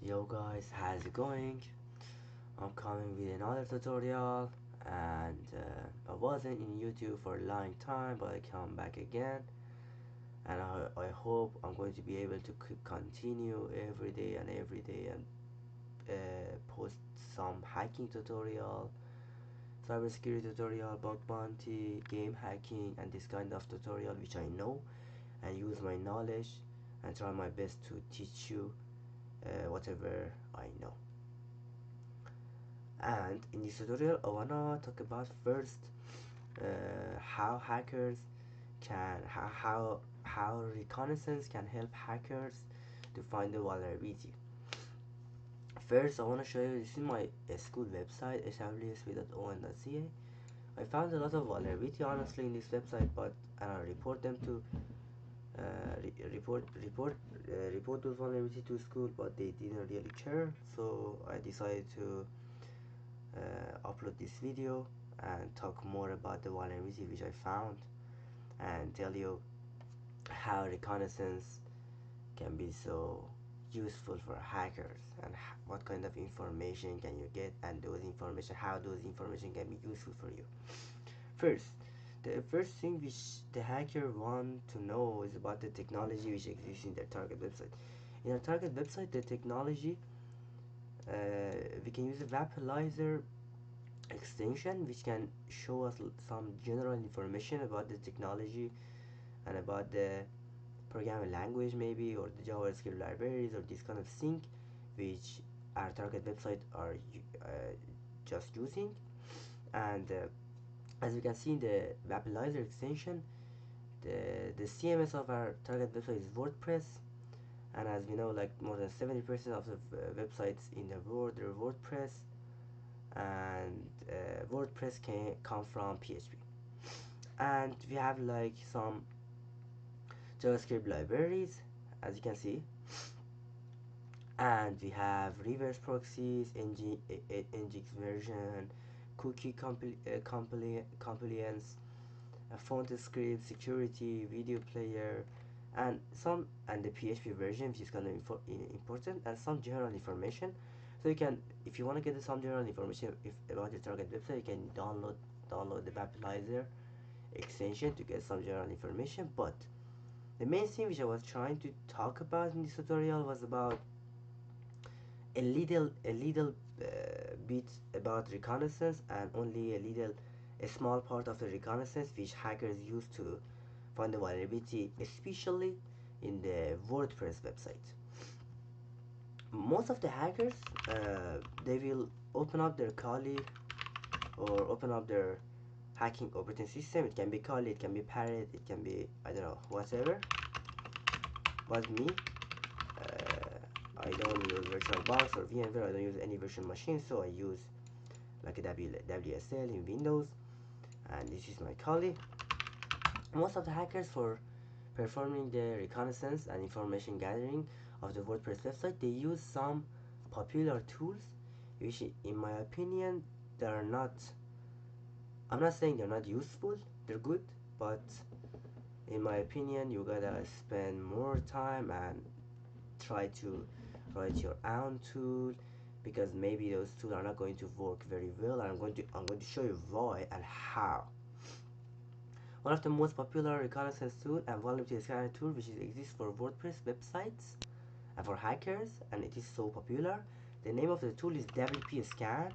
Yo guys, how's it going? I'm coming with another tutorial and I wasn't in YouTube for a long time but I come back again and I hope I'm going to be able to continue every day and post some hacking tutorial, cybersecurity tutorial, bug bounty, game hacking and this kind of tutorial which I know and use my knowledge and try my best to teach you whatever I know. And in this tutorial I wanna talk about first how hackers can how reconnaissance can help hackers to find the vulnerability. First I want to show you, this is my school website swsp.on.ca. I found a lot of vulnerability honestly in this website, but I report them to report those vulnerability to school, but they didn't really care, so I decided to upload this video and talk more about the vulnerability which I found and tell you how reconnaissance can be so useful for hackers and what kind of information can you get and how those information can be useful for you. First, the first thing which the hacker want to know is about the technology which exists in their target website. In our target website, the technology, we can use a vaporizer extension which can show us some general information about the technology and about the programming language maybe, or the JavaScript libraries or this kind of thing which our target website are just using. And as you can see in the vaporizer extension, the CMS of our target website is WordPress, and as we know, like more than 70% of the websites in the world are WordPress, and WordPress can come from PHP. And we have like some JavaScript libraries, as you can see, and we have reverse proxies, nginx version, cookie compliance, font script, security, video player, and the PHP version, which is kind of important, and some general information. So you can, if you want to get some general information about your target website, you can download the vaporizer extension to get some general information. But the main thing which I was trying to talk about in this tutorial was about a little bit about reconnaissance, and only a small part of the reconnaissance which hackers use to find the vulnerability, especially in the WordPress website. Most of the hackers, they will open up their Kali or open up their hacking operating system. It can be Kali, it can be Parrot, it can be, I don't know, whatever. But me, I don't use VirtualBox or VMware. I don't use any virtual machine, so I use like a WSL in Windows, and this is my Kali. Most of the hackers, for performing the reconnaissance and information gathering of the WordPress website, they use some popular tools which in my opinion they are not, I'm not saying they're not useful, they're good, but in my opinion you gotta spend more time and try to write your own tool, because maybe those tools are not going to work very well, and I'm going to show you why and how. One of the most popular reconnaissance tool and vulnerability scanner tool which exists for WordPress websites and for hackers, and it is so popular. The name of the tool is WP Scan,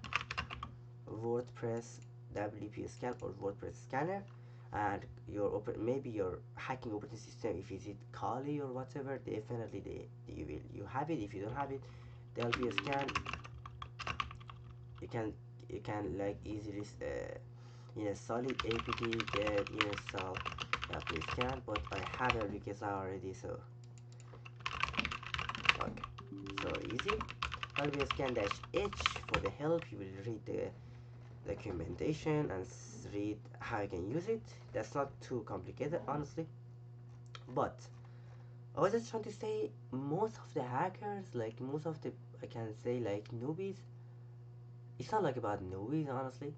WordPress WP Scan or WordPress Scanner. And maybe your hacking operating system, if it's Kali or whatever, definitely you have it. If you don't have it, there'll be a scan. You can like easily in a solid apt get install WP Scan, but I have a request already, so okay, so easy. WP Scan -h for the help. You will read the documentation and read how you can use it. That's not too complicated honestly, but I was just trying to say, most of the hackers, like most of the, I can say like newbies, it's not like about newbies honestly.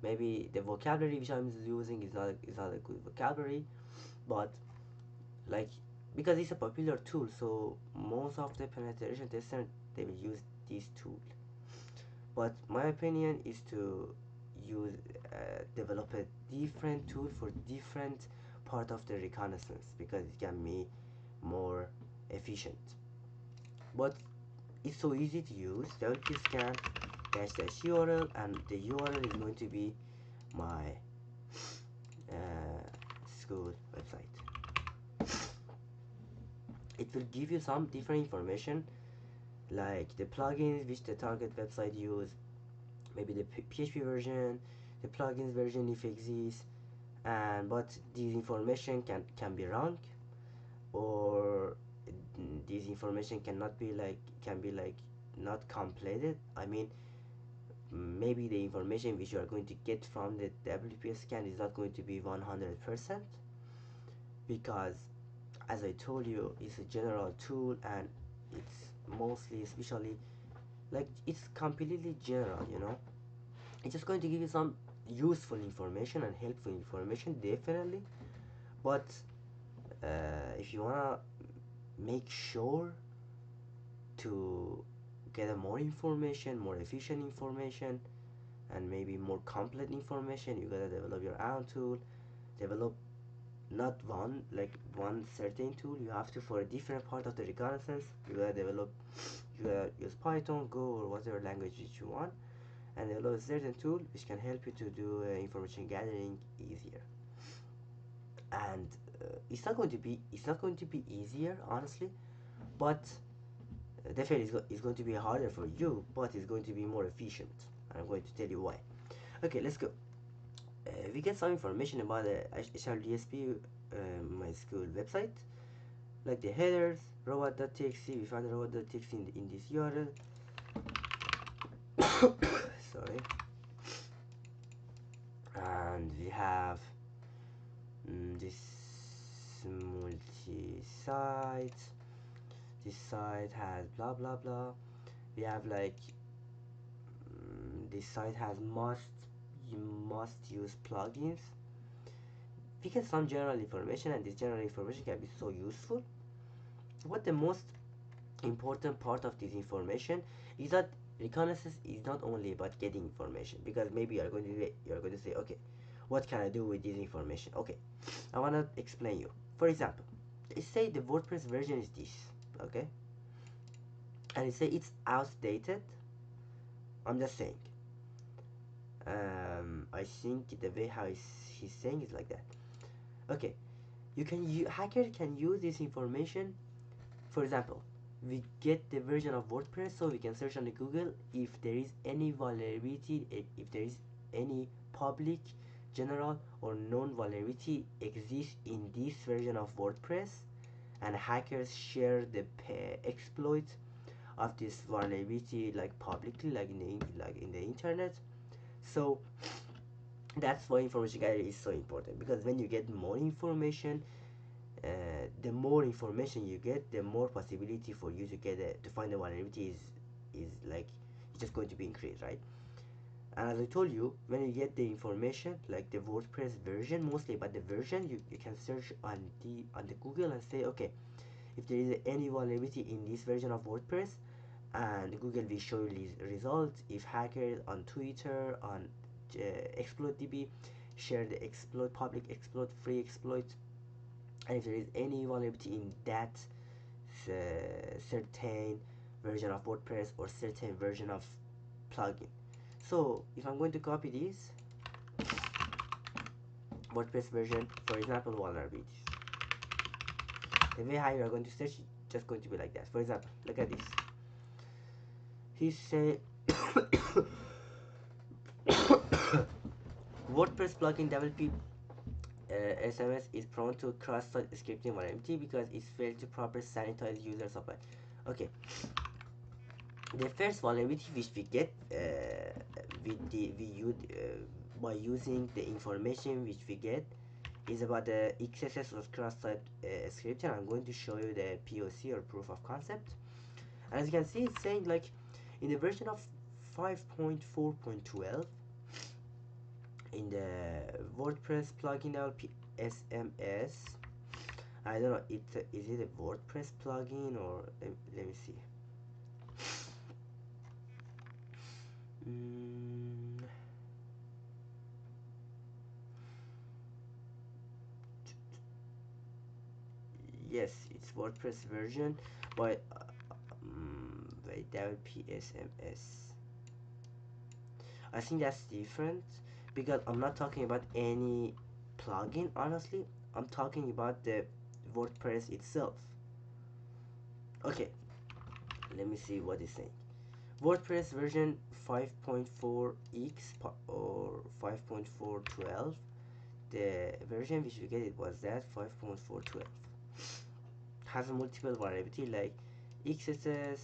Maybe the vocabulary which I'm using is not a good vocabulary, but like because it's a popular tool, so most of the penetration testers, they will use this tool. But my opinion is to use develop a different tool for different part of the reconnaissance, because it can be more efficient. But it's so easy to use. WP scan dash dash URL, and the URL is going to be my school website. It will give you some different information, like the plugins which the target website use, maybe the PHP version, the plugins version if exists, and but this information can be wrong, or this information cannot be like can be like not completed. I mean, maybe the information which you are going to get from the WP scan is not going to be 100%, because as I told you, it's a general tool, and it's mostly, especially, like, it's completely general, you know. It's just going to give you some useful information and helpful information, definitely. But if you wanna make sure to get a more information, more efficient information, and maybe more complete information, you gotta develop your own tool. Develop not one, like one certain tool. You have to, for a different part of the reconnaissance, you gotta develop, you gotta use Python, Go, or whatever language which you want, and develop a certain tool which can help you to do information gathering easier. And it's not going to be easier, honestly, but definitely it's going to be harder for you, but it's going to be more efficient, and I'm going to tell you why. Okay, let's go. We get some information about the HLDSP, my school website, like the headers, robot.txt. We found the robot.txt in this URL. Sorry. And we have this multi-site. This site has blah blah blah. We have like this site has you must use plugins. We get some general information, and this general information can be so useful. What the most important part of this information is that reconnaissance is not only about getting information, because maybe you're going to say, okay, what can I do with this information? Okay, I want to explain you. For example, let's say the WordPress version is this, okay, and it say it's outdated. I'm just saying, I think the way how he's saying is like that. Okay, hacker can use this information. For example, we get the version of WordPress, so we can search on the Google if there is any vulnerability, if there is any public, general, or known vulnerability exists in this version of WordPress, and hackers share the exploit of this vulnerability like publicly, like in the internet. So that's why information gathering is so important, because when you get more information, the more information you get, the more possibility for you to to find the vulnerability is like, it's just going to be increased, right? And as I told you, when you get the information like the WordPress version, mostly about the version, you can search on the Google and say, okay, if there is any vulnerability in this version of WordPress, and Google will show you results. If hackers on Twitter, on ExploitDB, share the exploit, public exploit, free exploit, and if there is any vulnerability in that certain version of WordPress or certain version of plugin. So if I'm going to copy this WordPress version, for example, vulnerabilities, the way how you are going to search, just going to be like that. For example, look at this. He said WordPress plugin WP SMS is prone to cross-site scripting vulnerability because it failed to properly sanitize user supply. Okay, the first vulnerability which we get by using the information which we get is about the XSS or cross-site scripting. I'm going to show you the POC, or proof of concept. And as you can see, it's saying like in the version of 5.4.12, in the WordPress plugin LP SMS, I don't know, is it a WordPress plugin or let me see. mm, yes, it's WordPress version, but wait, that would PSMS. I think that's different because I'm not talking about any plugin, honestly. I'm talking about the WordPress itself. Okay, let me see what it's saying. WordPress version 5.4x or 5.412. The version which we get it was that 5.412. Has a multiple variability like XSS.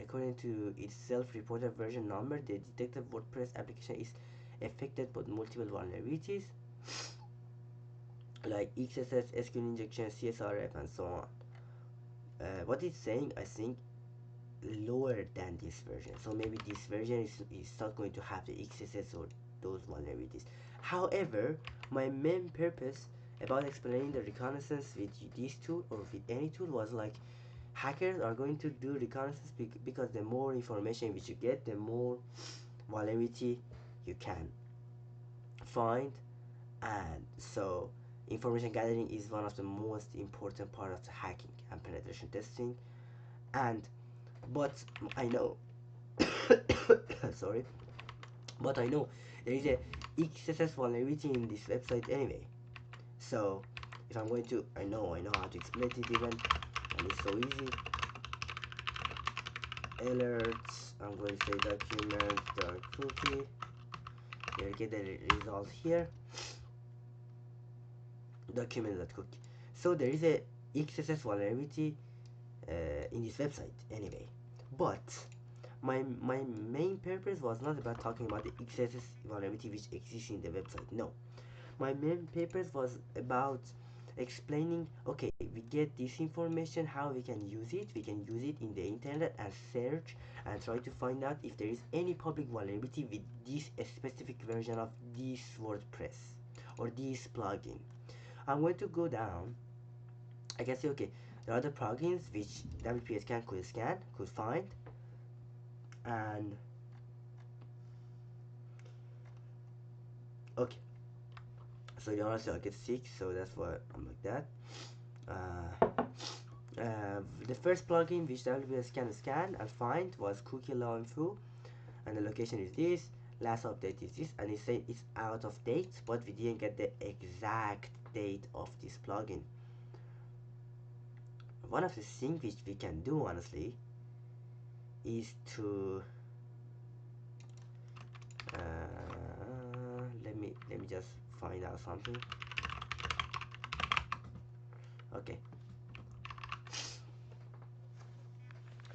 According to its self-reported version number, the detected WordPress application is affected by multiple vulnerabilities like XSS, SQL injection, CSRF, and so on. What it's saying, I think, lower than this version. So maybe this version is not going to have the XSS or those vulnerabilities. However, my main purpose about explaining the reconnaissance with this tool or with any tool was like hackers are going to do reconnaissance because the more information which you get, the more vulnerability you can find. And so information gathering is one of the most important part of the hacking and penetration testing. And but I know sorry, but I know there is a XSS vulnerability in this website anyway. So if I'm going to, I know how to exploit it even, and it's so easy. Alerts, I'm going to say document dark cookie. You'll get the result here. Document.cookie. So there is a XSS vulnerability in this website anyway. But my main purpose was not about talking about the XSS vulnerability which exists in the website. No, my main purpose was about explaining, okay, we get this information, how we can use it. We can use it in the internet and search and try to find out if there is any public vulnerability with this specific version of this WordPress or this plugin. I'm going to go down. I can say, okay, there are other plugins which WPS could find, and okay, so honestly I'll get sick, so that's why I'm like that. The first plugin which WPS can scan and find was cookie law info, and the location is this. Last update is this, and it said it's out of date, but we didn't get the exact date of this plugin. One of the things which we can do honestly is to let me just find out something. Okay,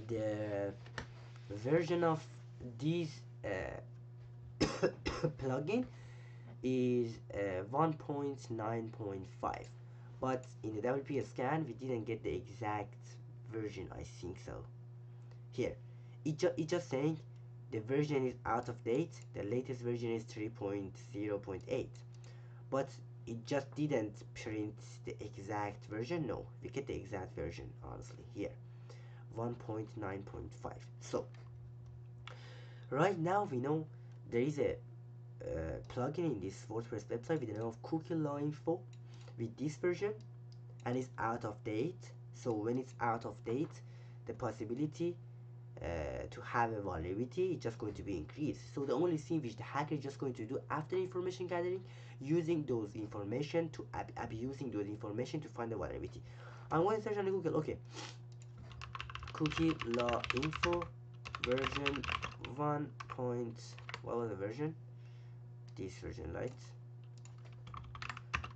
the version of this plugin is 1.9.5, but in the WPS scan we didn't get the exact version. I think so. Here it just saying the version is out of date. The latest version is 3.0.8, but it just didn't print the exact version. No, we get the exact version honestly here, 1.9.5. So right now we know there is a plugin in this WordPress website with the name of cookie law info with this version, and it's out of date. So when it's out of date, the possibility to have a vulnerability is just going to be increased. So the only thing which the hacker is just going to do after information gathering, using those information to abusing those information to find the vulnerability. I'm going to search on Google. Okay, cookie law info version 1. What was the version? This version, right?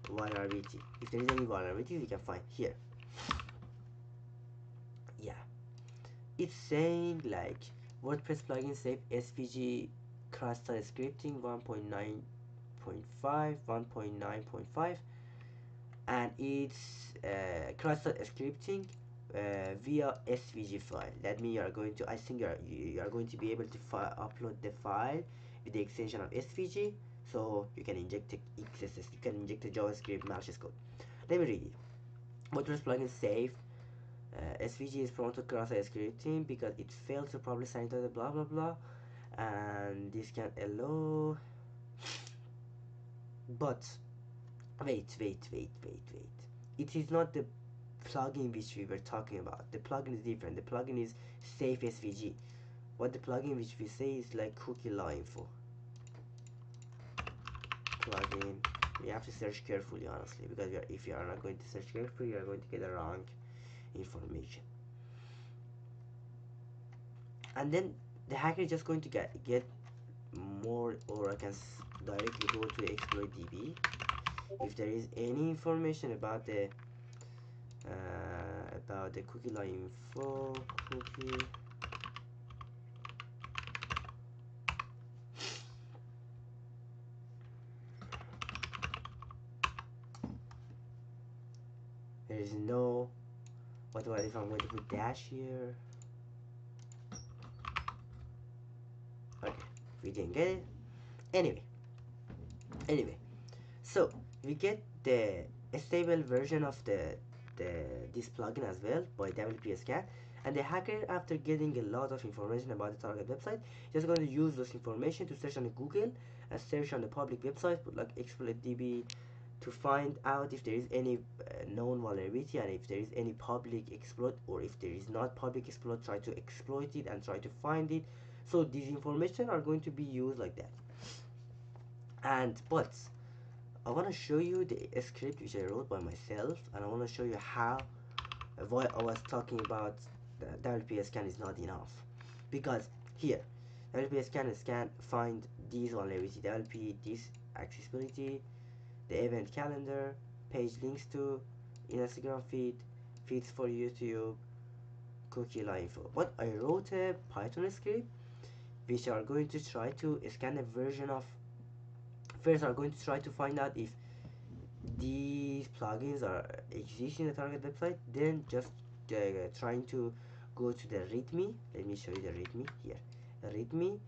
Vulnerability. If there is any vulnerability, we can find here. Yeah, it's saying like WordPress plugin save SVG cross-site scripting 1.9.5, 1.9.5, and it's cross-site scripting via SVG file. That means you are going to, I think you are going to be able to upload the file with the extension of SVG, so you can inject XSS, you can inject the JavaScript malicious code. Let me read it. WordPress plugin is safe. SVG is prone to cross-site scripting because it failed to properly sanitize blah blah blah, and this can allow. But wait. It is not the plugin which we were talking about. The plugin is different. The plugin is safe SVG. What the plugin which we say is like cookie law info plugin. We have to search carefully, honestly, because if you are not going to search carefully, you are going to get the wrong information. And then the hacker is just going to get more, or I can directly go to the exploit DB. If there is any information about the cookie law info, cookie there is no, what if I'm going to put dash here? Okay, we didn't get it. Anyway, so we get the stable version of this plugin as well by WP Scan, and the hacker, after getting a lot of information about the target website, is going to use those information to search on Google and search on the public website, put like exploit DB, to find out if there is any known vulnerability, and if there is any public exploit, or if there is not public exploit, try to exploit it and try to find it. So these information are going to be used like that. But I want to show you the script which I wrote by myself, and I want to show you how, why I was talking about the WP Scan is not enough. Because here, WP Scan find these vulnerability, WP this accessibility, the event calendar, page links to Instagram feed, feeds for YouTube, cookie law info. But I wrote a Python script which are going to try to scan a version of. First, are going to try to find out if these plugins are exist in the target website. Then just trying to go to the readme. Let me show you the readme here. Readme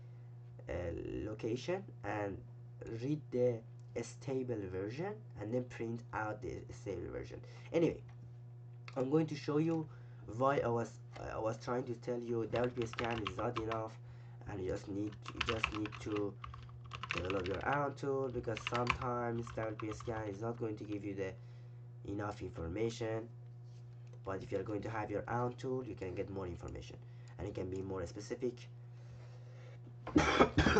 location, and read the stable version, and then print out the stable version. Anyway, I'm going to show you why I was trying to tell you WP Scan is not enough, and you just need to develop your own tool, because sometimes WP Scan is not going to give you the enough information. But if you're going to have your own tool, you can get more information, and it can be more specific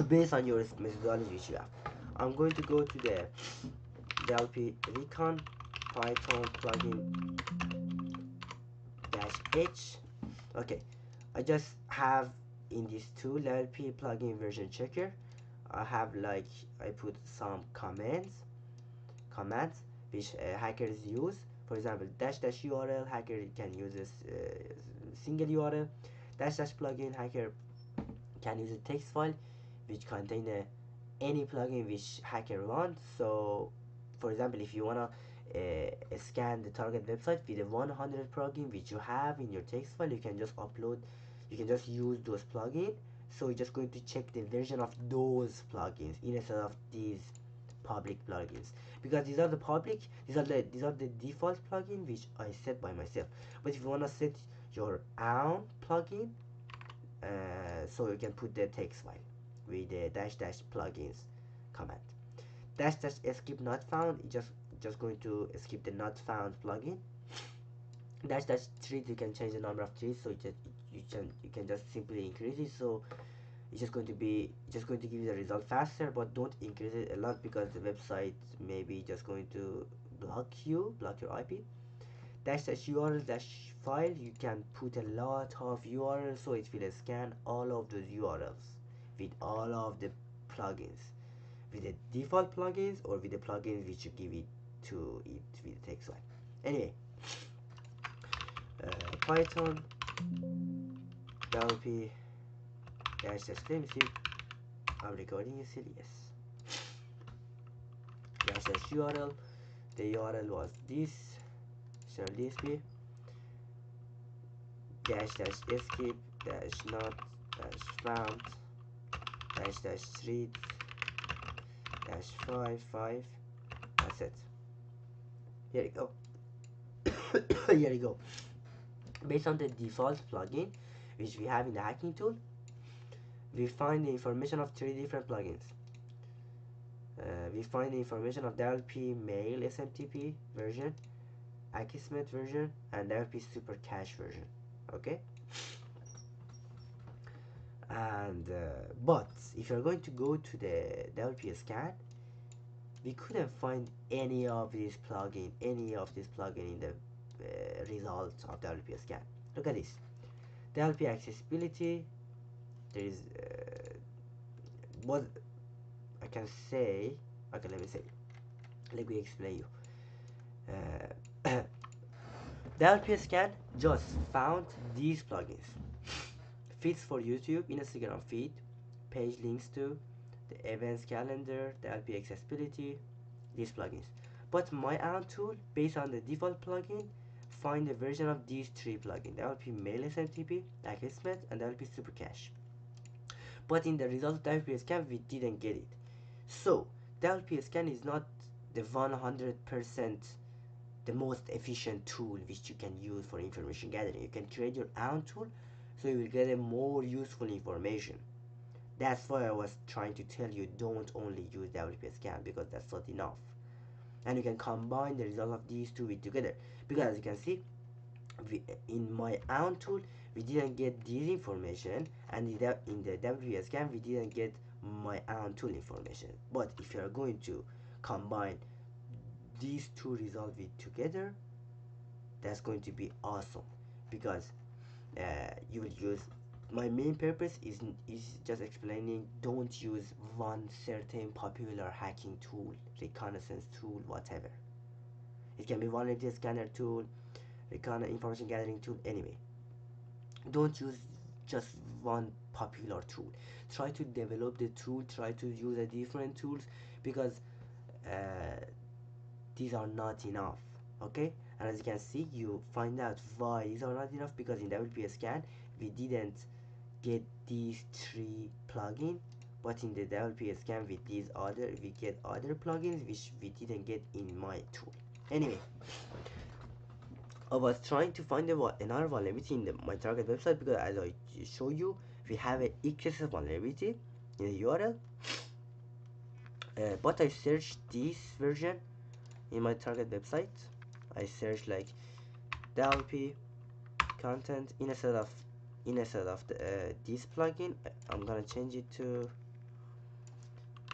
based on your methodology which you have. I'm going to go to the WP Recon Python plugin -h. Okay, I just have in this tool WP plugin version checker. I have I put some commands which hackers use. For example, -- URL, hacker can use this single URL. -- plugin, hacker can use a text file which contain any plugin which hacker wants. So for example, if you wanna scan the target website with the 100 plugin which you have in your text file, you can just use those plugins. So you're just going to check the version of those plugins instead of these public plugins, because these are the public, these are the default plugin which I set by myself. But if you want to set your own plugin, so you can put the text file with the -- plugins command. -- skip not found, just going to skip the not found plugin. -- trees, you can change the number of trees, so you can just simply increase it. So it's just going to give you the result faster, but don't increase it a lot, because the website may be just going to block your IP. -- URL - file, you can put a lot of URLs, so it will scan all of those URLs with all of the plugins, with the default plugins, or with the plugins which you give it to it with the text file. Anyway, Python WP - let me see, I'm recording it still, yes. -- URL, the URL was this, so this be -- escape -not -found -street -5 5. That's it. Here you go. Here you go. Based on the default plugin which we have in the hacking tool, we find the information of three different plugins. We find the information of WP Mail SMTP version, Akismet version, and WP Super Cache version. Okay, and but if you're going to go to the WP scan, we couldn't find any of these plugin in the results of WP scan. Look at this. WP accessibility. There is what I can say. Okay, let me explain you. The LP scan just found these plugins: feeds for YouTube, Instagram feed, page links to, the events calendar, the LP accessibility, these plugins. But my own tool, based on the default plugin, find a version of these three plugins: the LP Mail SMTP, Akismet, and the LP Super Cache. But in the result of the LP scan, we didn't get it. So the LP scan is not the 100% the most efficient tool which you can use for information gathering. You can create your own tool so you will get a more useful information. That's why I was trying to tell you, don't only use WP scan, because that's not enough. And you can combine the result of these two together, because as you can see, in my own tool we didn't get this information, and in the WP scan we didn't get my own tool information. But if you are going to combine these two results together, that's going to be awesome, because you will use, my main purpose is just explaining, don't use one certain popular hacking tool, reconnaissance tool, whatever. It can be vulnerability scanner tool, information gathering tool, anyway. Don't use just one popular tool. Try to develop the tool, try to use a different tools, because these are not enough. Okay, and as you can see, you find out why these are not enough, because in WP scan we didn't get these three plugins, but in the WP scan we get other plugins which we didn't get in my tool. Anyway, I was trying to find another vulnerability in my target website, because as I show you, we have a XSS vulnerability in the URL, but I searched this version in my target website. I searched like WP content instead of this plugin. I'm gonna change it to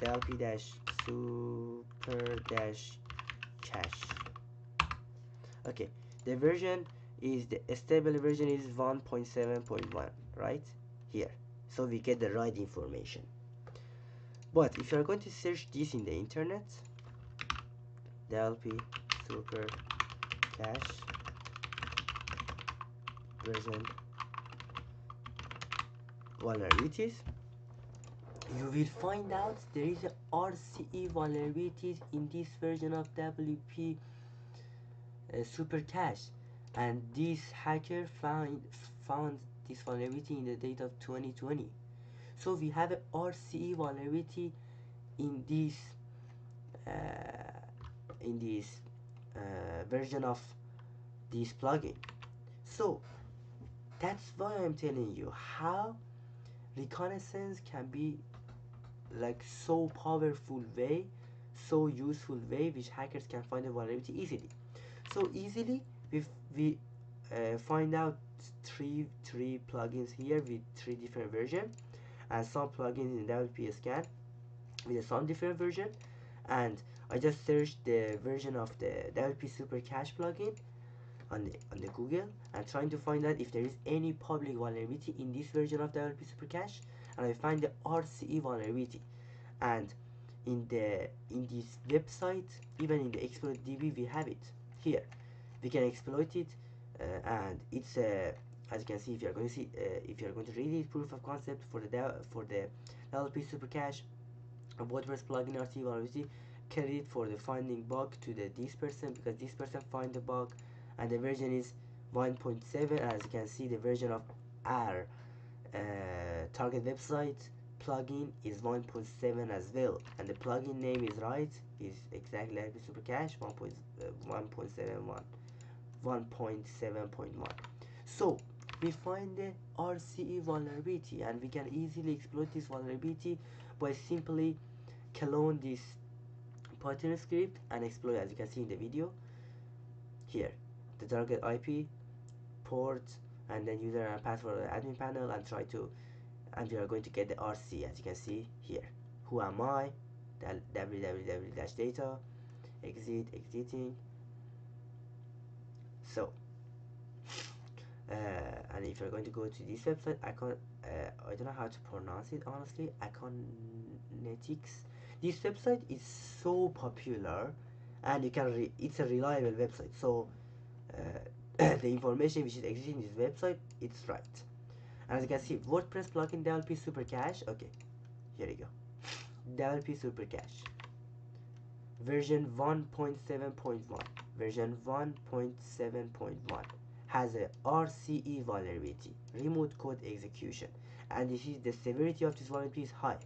WP super cache. Okay, the version is, the stable version is 1.7.1 right here, so we get the right information. But if you are going to search this in the internet, WP super cache version vulnerabilities, you will find out there is a RCE vulnerabilities in this version of WP super cache, and this hacker found this vulnerability in the date of 2020. So we have a RCE vulnerability in this version of this plugin. So that's why I'm telling you how reconnaissance can be like so powerful way, so useful way, which hackers can find a vulnerability easily. So easily we find out three plugins here with three different versions, and some plugins in WP scan with some different version. And I just searched the version of the WP Super Cache plugin on the Google, and trying to find out if there is any public vulnerability in this version of the WP Super Cache, and I find the RCE vulnerability. And in this website, even in the exploit DB, we have it here. We can exploit it, and it's as you can see, if you are going to read it, proof of concept for the WP Super Cache, a WordPress plugin RCE vulnerability, credit for the finding bug to this person, because this person find the bug, and the version is 1.7. As you can see, the version of our target website plugin is 1.7 as well, and the plugin name is right, is exactly like the Super Cache 1.71. 1.7.1. So we find the RCE vulnerability, and we can easily exploit this vulnerability by simply clone this Python script and exploit, as you can see in the video here, the target IP, port, and then user and password of the admin panel, and try to, and we are going to get the RC, as you can see here. Who am I? www-data, exiting. So and if you're going to go to this website, I don't know how to pronounce it honestly, Iconetics. This website is so popular, and you can it's a reliable website, so the information which is existing in this website, it's right. And as you can see, WordPress plugin WP Super Cache. Okay, here you go. WP Super Cache version 1.7.1, version 1.7.1 has a RCE vulnerability, remote code execution, and this is the severity of this vulnerability is high.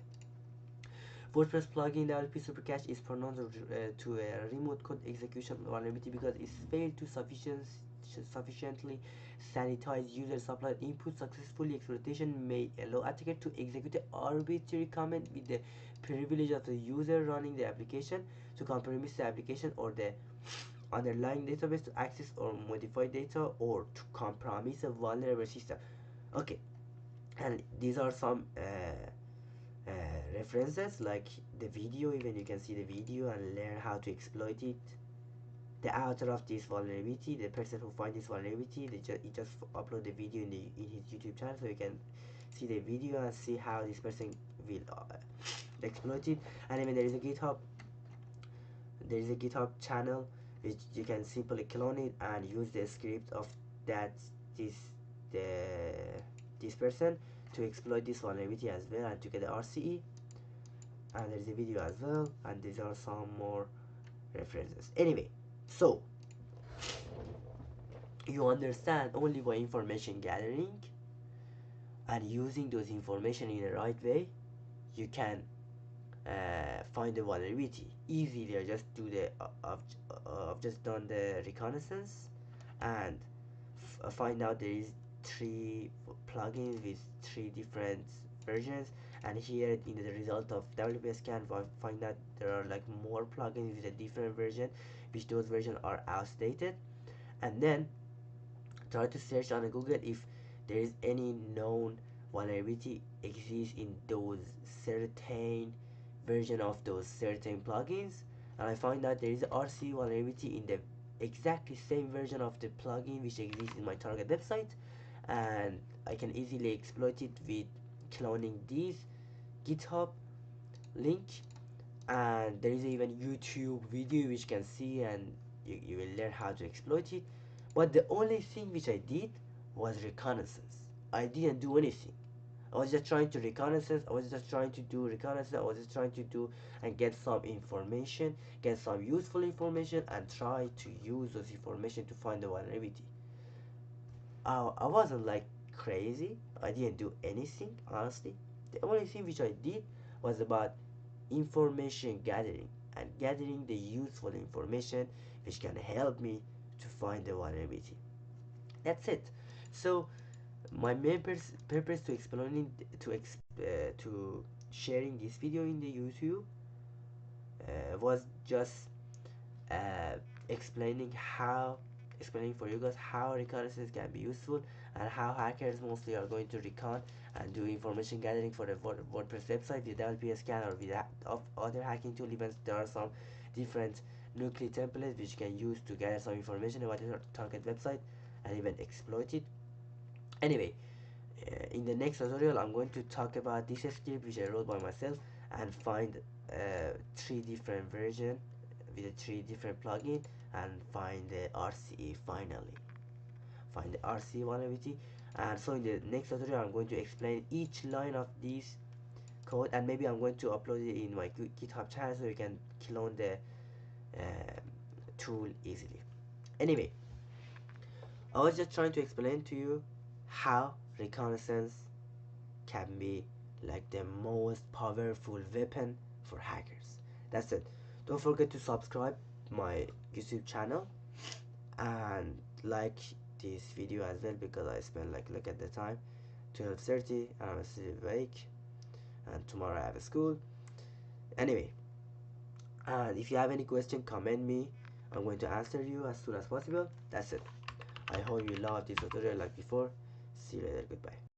WordPress plugin WP Supercache is pronounced to a remote code execution vulnerability because it failed to sufficiently sanitize user supplied input successfully. Exploitation may allow attacker to execute an arbitrary command with the privilege of the user running the application to compromise the application or the underlying database to access or modify data, or to compromise a vulnerable system. Okay, and these are some references, like the video. Even you can see the video and learn how to exploit it. The author of this vulnerability, the person who find this vulnerability, he just upload the video in his YouTube channel, so you can see the video and see how this person will exploit it. And even there is a GitHub channel which you can simply clone it and use the script of that this person to exploit this vulnerability as well, and to get the RCE. And there's a video as well, and these are some more references. Anyway, so you understand, only by information gathering and using those information in the right way, you can find the vulnerability easily. I just do the I've just done the reconnaissance and find out there is 3 plugins with 3 different versions, and here in the result of WP scan find that there are like more plugins with a different version, which those versions are outdated. And then try to search on Google if there is any known vulnerability exists in those certain version of those certain plugins, and I find that there is a RC vulnerability in the exactly same version of the plugin which exists in my target website, and I can easily exploit it with cloning this GitHub link. And there is even YouTube video which you can see, and you will learn how to exploit it. But the only thing which I did was reconnaissance. I didn't do anything. I was just trying to reconnaissance. I was just trying to do reconnaissance. I was just trying to do and get some information, get some useful information, and try to use those information to find the vulnerability. I wasn't like crazy. I didn't do anything, honestly. The only thing which I did was about information gathering, and gathering the useful information which can help me to find the vulnerability. That's it. So my main purpose to explaining to sharing this video in the YouTube was just uh, explaining for you guys how reconnaissance can be useful, and how hackers mostly are going to recon and do information gathering for the WordPress website with LPS scan or with of other hacking tool. Even there are some different nuclei templates which you can use to gather some information about your target website and even exploit it. Anyway, in the next tutorial I'm going to talk about this script which I wrote by myself, and find 3 different versions with a 3 different plugin, and find the RCE. Finally find the RCE vulnerability. And so in the next tutorial I'm going to explain each line of this code, and maybe I'm going to upload it in my GitHub channel so you can clone the tool easily. Anyway, I was just trying to explain to you how reconnaissance can be like the most powerful weapon for hackers. That's it. Don't forget to subscribe my YouTube channel and like this video as well, because I spent like look at the time 12:30 and I'm still awake, and tomorrow I have a school. Anyway, and if you have any question, comment me. I'm going to answer you as soon as possible. That's it. I hope you love this tutorial like before. See you later. Goodbye.